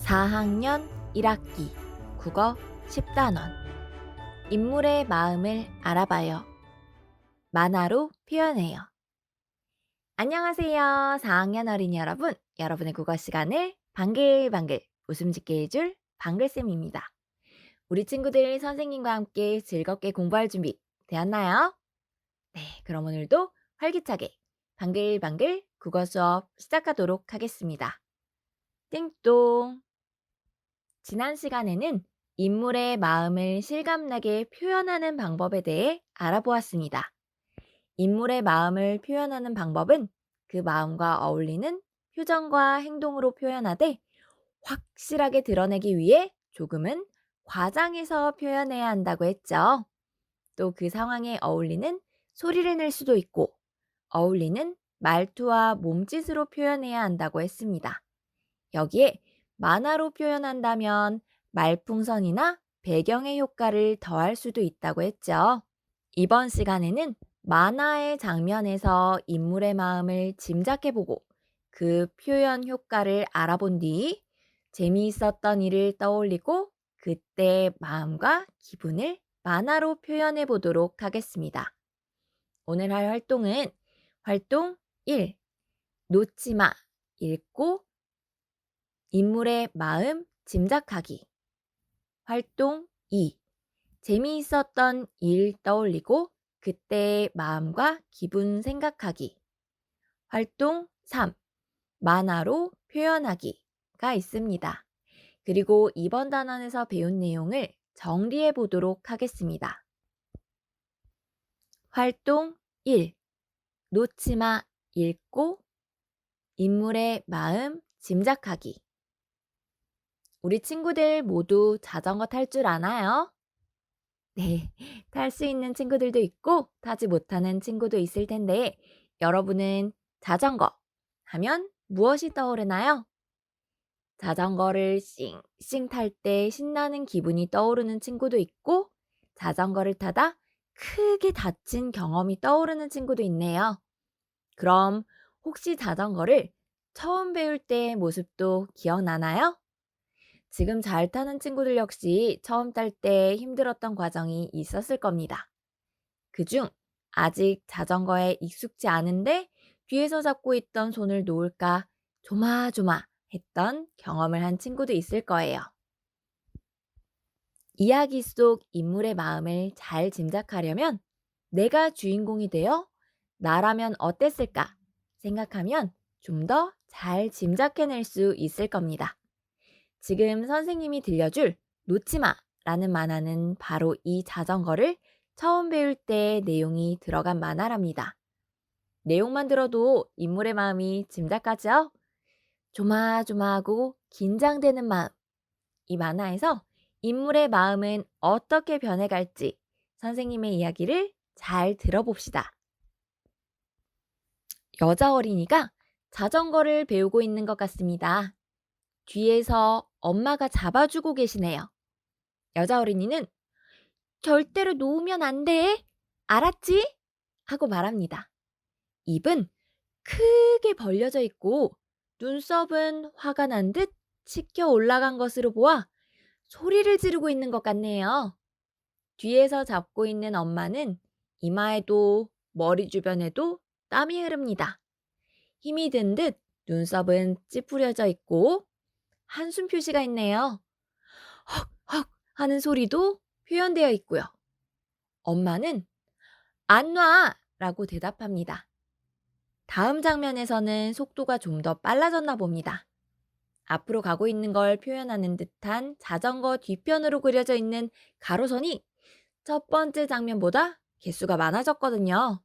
4학년 1학기 국어 10단원 인물의 마음을 알아봐요. 만화로 표현해요. 안녕하세요. 4학년 어린이 여러분. 여러분의 국어 시간을 방글방글 웃음 짓게 해줄 방글쌤입니다. 우리 친구들 선생님과 함께 즐겁게 공부할 준비 되었나요? 네, 그럼 오늘도 활기차게 방글방글 국어 수업 시작하도록 하겠습니다. 띵동. 지난 시간에는 인물의 마음을 실감나게 표현하는 방법에 대해 알아보았습니다. 인물의 마음을 표현하는 방법은 그 마음과 어울리는 표정과 행동으로 표현하되 확실하게 드러내기 위해 조금은 과장해서 표현해야 한다고 했죠. 또 그 상황에 어울리는 소리를 낼 수도 있고 어울리는 말투와 몸짓으로 표현해야 한다고 했습니다. 여기에 만화로 표현한다면 말풍선이나 배경의 효과를 더할 수도 있다고 했죠. 이번 시간에는 만화의 장면에서 인물의 마음을 짐작해보고 그 표현 효과를 알아본 뒤 재미있었던 일을 떠올리고 그때의 마음과 기분을 만화로 표현해 보도록 하겠습니다. 오늘 할 활동은 활동 1. 놓치마, 읽고 인물의 마음 짐작하기. 활동 2. 재미있었던 일 떠올리고 그때의 마음과 기분 생각하기. 활동 3. 만화로 표현하기가 있습니다. 그리고 이번 단원에서 배운 내용을 정리해 보도록 하겠습니다. 활동 1. 놓치마 읽고 인물의 마음 짐작하기. 우리 친구들 모두 자전거 탈 줄 아나요? 네, 탈 수 있는 친구들도 있고 타지 못하는 친구도 있을 텐데 여러분은 자전거 하면 무엇이 떠오르나요? 자전거를 싱싱 탈 때 신나는 기분이 떠오르는 친구도 있고 자전거를 타다 크게 다친 경험이 떠오르는 친구도 있네요. 그럼 혹시 자전거를 처음 배울 때의 모습도 기억나나요? 지금 잘 타는 친구들 역시 처음 탈 때 힘들었던 과정이 있었을 겁니다. 그중 아직 자전거에 익숙지 않은데 뒤에서 잡고 있던 손을 놓을까 조마조마 했던 경험을 한 친구도 있을 거예요. 이야기 속 인물의 마음을 잘 짐작하려면 내가 주인공이 되어 나라면 어땠을까 생각하면 좀 더 잘 짐작해낼 수 있을 겁니다. 지금 선생님이 들려줄 놓치마라는 만화는 바로 이 자전거를 처음 배울 때 내용이 들어간 만화랍니다. 내용만 들어도 인물의 마음이 짐작가죠? 조마조마하고 긴장되는 마음. 이 만화에서 인물의 마음은 어떻게 변해갈지 선생님의 이야기를 잘 들어봅시다. 여자 어린이가 자전거를 배우고 있는 것 같습니다. 뒤에서 엄마가 잡아주고 계시네요. 여자 어린이는 절대로 놓으면 안 돼. 알았지? 하고 말합니다. 입은 크게 벌려져 있고 눈썹은 화가 난 듯 치켜 올라간 것으로 보아 소리를 지르고 있는 것 같네요. 뒤에서 잡고 있는 엄마는 이마에도 머리 주변에도 땀이 흐릅니다. 힘이 든 듯 눈썹은 찌푸려져 있고 한숨 표시가 있네요. 헉헉 하는 소리도 표현되어 있고요. 엄마는 안 놔! 라고 대답합니다. 다음 장면에서는 속도가 좀 더 빨라졌나 봅니다. 앞으로 가고 있는 걸 표현하는 듯한 자전거 뒤편으로 그려져 있는 가로선이 첫 번째 장면보다 개수가 많아졌거든요.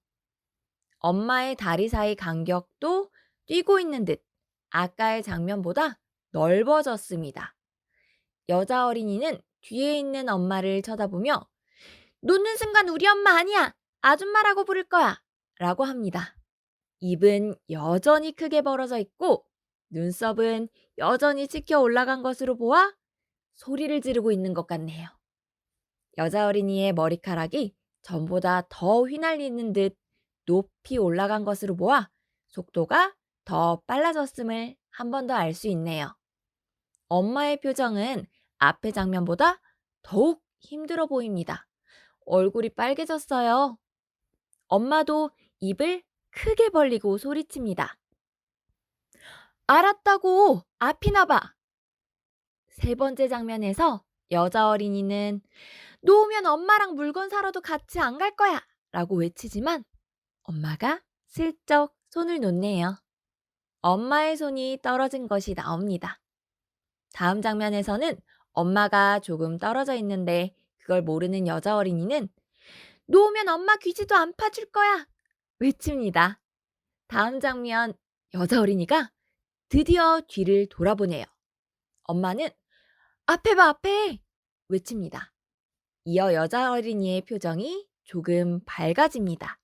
엄마의 다리 사이 간격도 뛰고 있는 듯 아까의 장면보다 넓어졌습니다. 여자 어린이는 뒤에 있는 엄마를 쳐다보며 놓는 순간 우리 엄마 아니야! 아줌마라고 부를 거야! 라고 합니다. 입은 여전히 크게 벌어져 있고 눈썹은 여전히 치켜 올라간 것으로 보아 소리를 지르고 있는 것 같네요. 여자 어린이의 머리카락이 전보다 더 휘날리는 듯 높이 올라간 것으로 보아 속도가 더 빨라졌음을 한 번 더 알 수 있네요. 엄마의 표정은 앞의 장면보다 더욱 힘들어 보입니다. 얼굴이 빨개졌어요. 엄마도 입을 크게 벌리고 소리칩니다. 알았다고! 앞이나 봐! 세 번째 장면에서 여자 어린이는 놓으면 엄마랑 물건 사러도 같이 안 갈 거야! 라고 외치지만 엄마가 슬쩍 손을 놓네요. 엄마의 손이 떨어진 것이 나옵니다. 다음 장면에서는 엄마가 조금 떨어져 있는데 그걸 모르는 여자 어린이는 놓으면 엄마 귀지도 안 파줄 거야! 외칩니다. 다음 장면, 여자 어린이가 드디어 뒤를 돌아보네요. 엄마는 앞에 봐, 앞에! 외칩니다. 이어 여자 어린이의 표정이 조금 밝아집니다.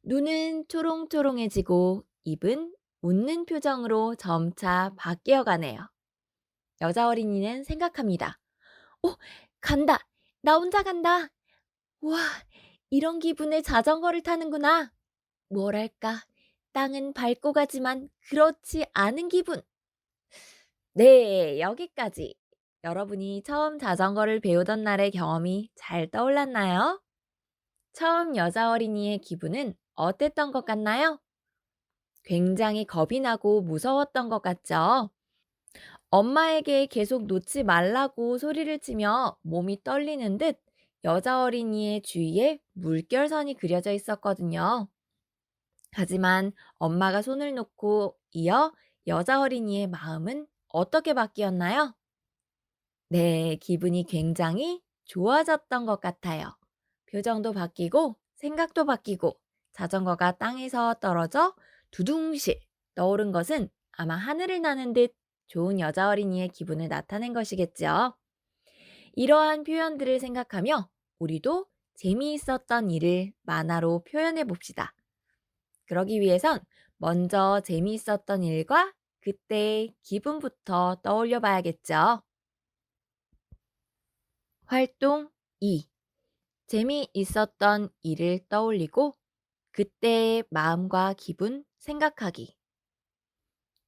눈은 초롱초롱해지고 입은 웃는 표정으로 점차 바뀌어 가네요. 여자 어린이는 생각합니다. 오, 간다! 나 혼자 간다! 와, 이런 기분에 자전거를 타는구나! 뭐랄까, 땅은 밟고 가지만 그렇지 않은 기분! 네, 여기까지. 여러분이 처음 자전거를 배우던 날의 경험이 잘 떠올랐나요? 처음 여자 어린이의 기분은 어땠던 것 같나요? 굉장히 겁이 나고 무서웠던 것 같죠? 엄마에게 계속 놓지 말라고 소리를 치며 몸이 떨리는 듯 여자 어린이의 주위에 물결선이 그려져 있었거든요. 하지만 엄마가 손을 놓고 이어 여자 어린이의 마음은 어떻게 바뀌었나요? 네, 기분이 굉장히 좋아졌던 것 같아요. 표정도 바뀌고 생각도 바뀌고 자전거가 땅에서 떨어져 두둥실 떠오른 것은 아마 하늘을 나는 듯 좋은 여자 어린이의 기분을 나타낸 것이겠죠. 이러한 표현들을 생각하며 우리도 재미있었던 일을 만화로 표현해 봅시다. 그러기 위해선 먼저 재미있었던 일과 그때의 기분부터 떠올려 봐야겠죠. 활동 2. 재미있었던 일을 떠올리고 그때의 마음과 기분 생각하기.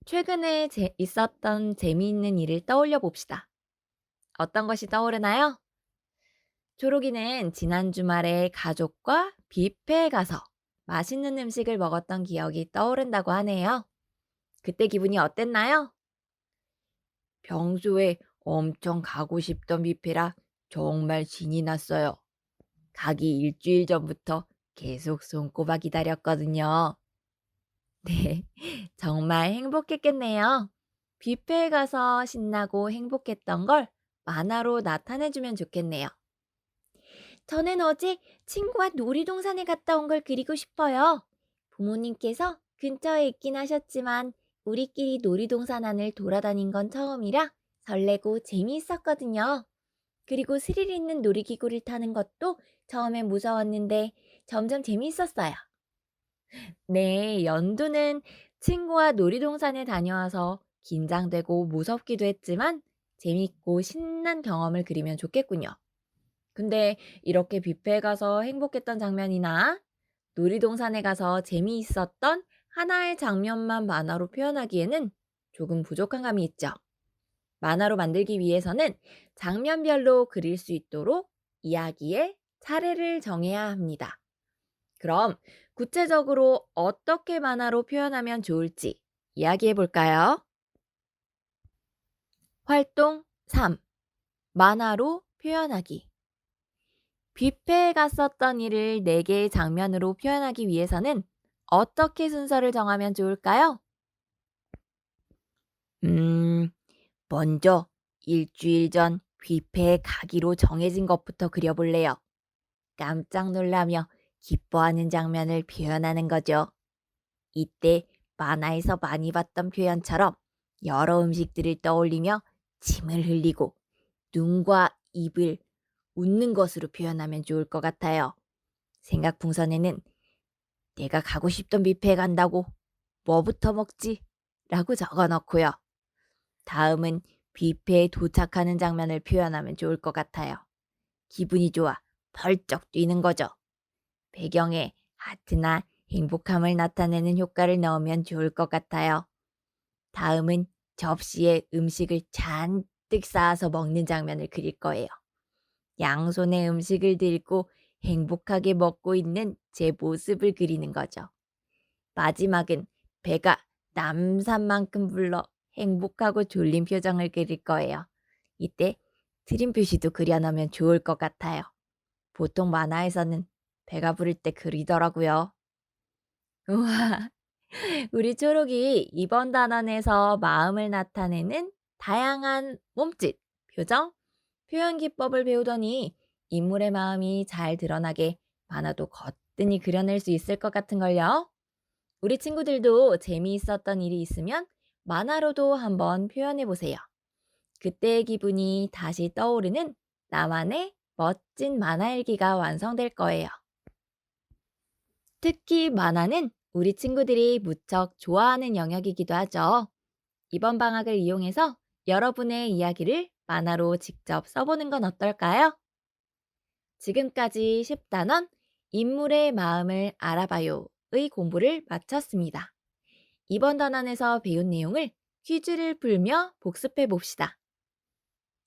최근에 있었던 재미있는 일을 떠올려 봅시다. 어떤 것이 떠오르나요? 초록이는 지난 주말에 가족과 뷔페에 가서 맛있는 음식을 먹었던 기억이 떠오른다고 하네요. 그때 기분이 어땠나요? 평소에 엄청 가고 싶던 뷔페라 정말 신이 났어요. 가기 일주일 전부터 계속 손꼽아 기다렸거든요. 네, 정말 행복했겠네요. 뷔페에 가서 신나고 행복했던 걸 만화로 나타내주면 좋겠네요. 저는 어제 친구와 놀이동산에 갔다 온 걸 그리고 싶어요. 부모님께서 근처에 있긴 하셨지만 우리끼리 놀이동산 안을 돌아다닌 건 처음이라 설레고 재미있었거든요. 그리고 스릴 있는 놀이기구를 타는 것도 처음엔 무서웠는데 점점 재미있었어요. 네, 연두는 친구와 놀이동산에 다녀와서 긴장되고 무섭기도 했지만 재밌고 신난 경험을 그리면 좋겠군요. 근데 이렇게 뷔페에 가서 행복했던 장면이나 놀이동산에 가서 재미있었던 하나의 장면만 만화로 표현하기에는 조금 부족한 감이 있죠. 만화로 만들기 위해서는 장면별로 그릴 수 있도록 이야기의 차례를 정해야 합니다. 그럼 구체적으로 어떻게 만화로 표현하면 좋을지 이야기해 볼까요? 활동 3. 만화로 표현하기. 뷔페에 갔었던 일을 4개의 장면으로 표현하기 위해서는 어떻게 순서를 정하면 좋을까요? 음, 먼저 일주일 전 뷔페에 가기로 정해진 것부터 그려볼래요. 깜짝 놀라며 기뻐하는 장면을 표현하는 거죠. 이때 만화에서 많이 봤던 표현처럼 여러 음식들을 떠올리며 침을 흘리고 눈과 입을 웃는 것으로 표현하면 좋을 것 같아요. 생각 풍선에는 내가 가고 싶던 뷔페에 간다고 뭐부터 먹지? 라고 적어 넣고요. 다음은 뷔페에 도착하는 장면을 표현하면 좋을 것 같아요. 기분이 좋아 벌쩍 뛰는 거죠. 배경에 하트나 행복함을 나타내는 효과를 넣으면 좋을 것 같아요. 다음은 접시에 음식을 잔뜩 쌓아서 먹는 장면을 그릴 거예요. 양손에 음식을 들고 행복하게 먹고 있는 제 모습을 그리는 거죠. 마지막은 배가 남산만큼 불러 행복하고 졸린 표정을 그릴 거예요. 이때 트림 표시도 그려놓으면 좋을 것 같아요. 보통 만화에서는 배가 부를 때 그리더라고요. 우와, 우리 초록이 이번 단원에서 마음을 나타내는 다양한 몸짓, 표정, 표현 기법을 배우더니 인물의 마음이 잘 드러나게 만화도 거뜬히 그려낼 수 있을 것 같은걸요. 우리 친구들도 재미있었던 일이 있으면 만화로도 한번 표현해 보세요. 그때의 기분이 다시 떠오르는 나만의 멋진 만화 일기가 완성될 거예요. 특히 만화는 우리 친구들이 무척 좋아하는 영역이기도 하죠. 이번 방학을 이용해서 여러분의 이야기를 만화로 직접 써보는 건 어떨까요? 지금까지 10단원 인물의 마음을 알아봐요의 공부를 마쳤습니다. 이번 단원에서 배운 내용을 퀴즈를 풀며 복습해 봅시다.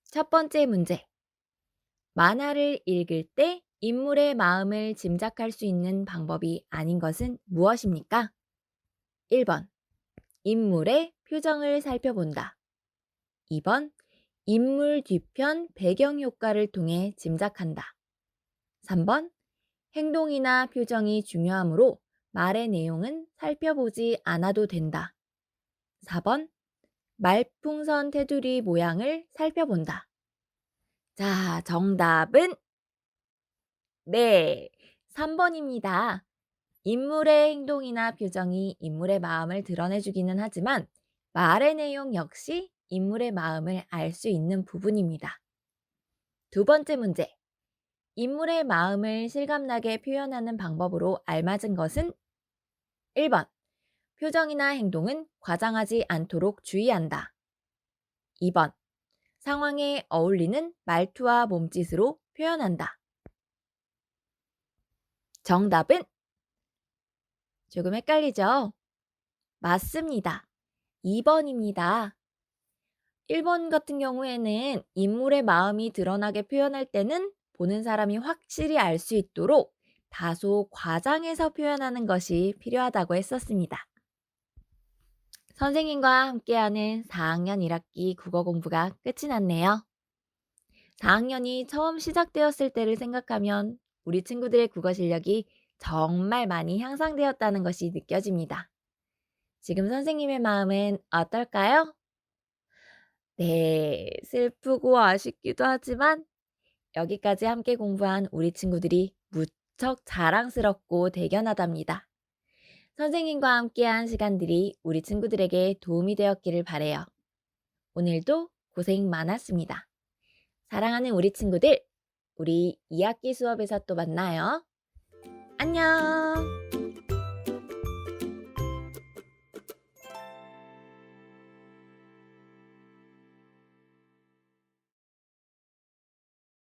첫 번째 문제. 만화를 읽을 때 인물의 마음을 짐작할 수 있는 방법이 아닌 것은 무엇입니까? 1번. 인물의 표정을 살펴본다. 2번. 인물 뒤편 배경 효과를 통해 짐작한다. 3번. 행동이나 표정이 중요하므로 말의 내용은 살펴보지 않아도 된다. 4번. 말풍선 테두리 모양을 살펴본다. 자, 정답은 네, 3번입니다. 인물의 행동이나 표정이 인물의 마음을 드러내주기는 하지만 말의 내용 역시 인물의 마음을 알 수 있는 부분입니다. 두 번째 문제. 인물의 마음을 실감나게 표현하는 방법으로 알맞은 것은 1번. 표정이나 행동은 과장하지 않도록 주의한다. 2번. 상황에 어울리는 말투와 몸짓으로 표현한다. 정답은 조금 헷갈리죠? 맞습니다. 2번입니다. 1번 같은 경우에는 인물의 마음이 드러나게 표현할 때는 보는 사람이 확실히 알 수 있도록 다소 과장해서 표현하는 것이 필요하다고 했었습니다. 선생님과 함께하는 4학년 1학기 국어 공부가 끝이 났네요. 4학년이 처음 시작되었을 때를 생각하면 우리 친구들의 국어 실력이 정말 많이 향상되었다는 것이 느껴집니다. 지금 선생님의 마음은 어떨까요? 네, 슬프고 아쉽기도 하지만 여기까지 함께 공부한 우리 친구들이 무척 자랑스럽고 대견하답니다. 선생님과 함께한 시간들이 우리 친구들에게 도움이 되었기를 바래요. 오늘도 고생 많았습니다. 사랑하는 우리 친구들, 우리 2학기 수업에서 또 만나요. 안녕!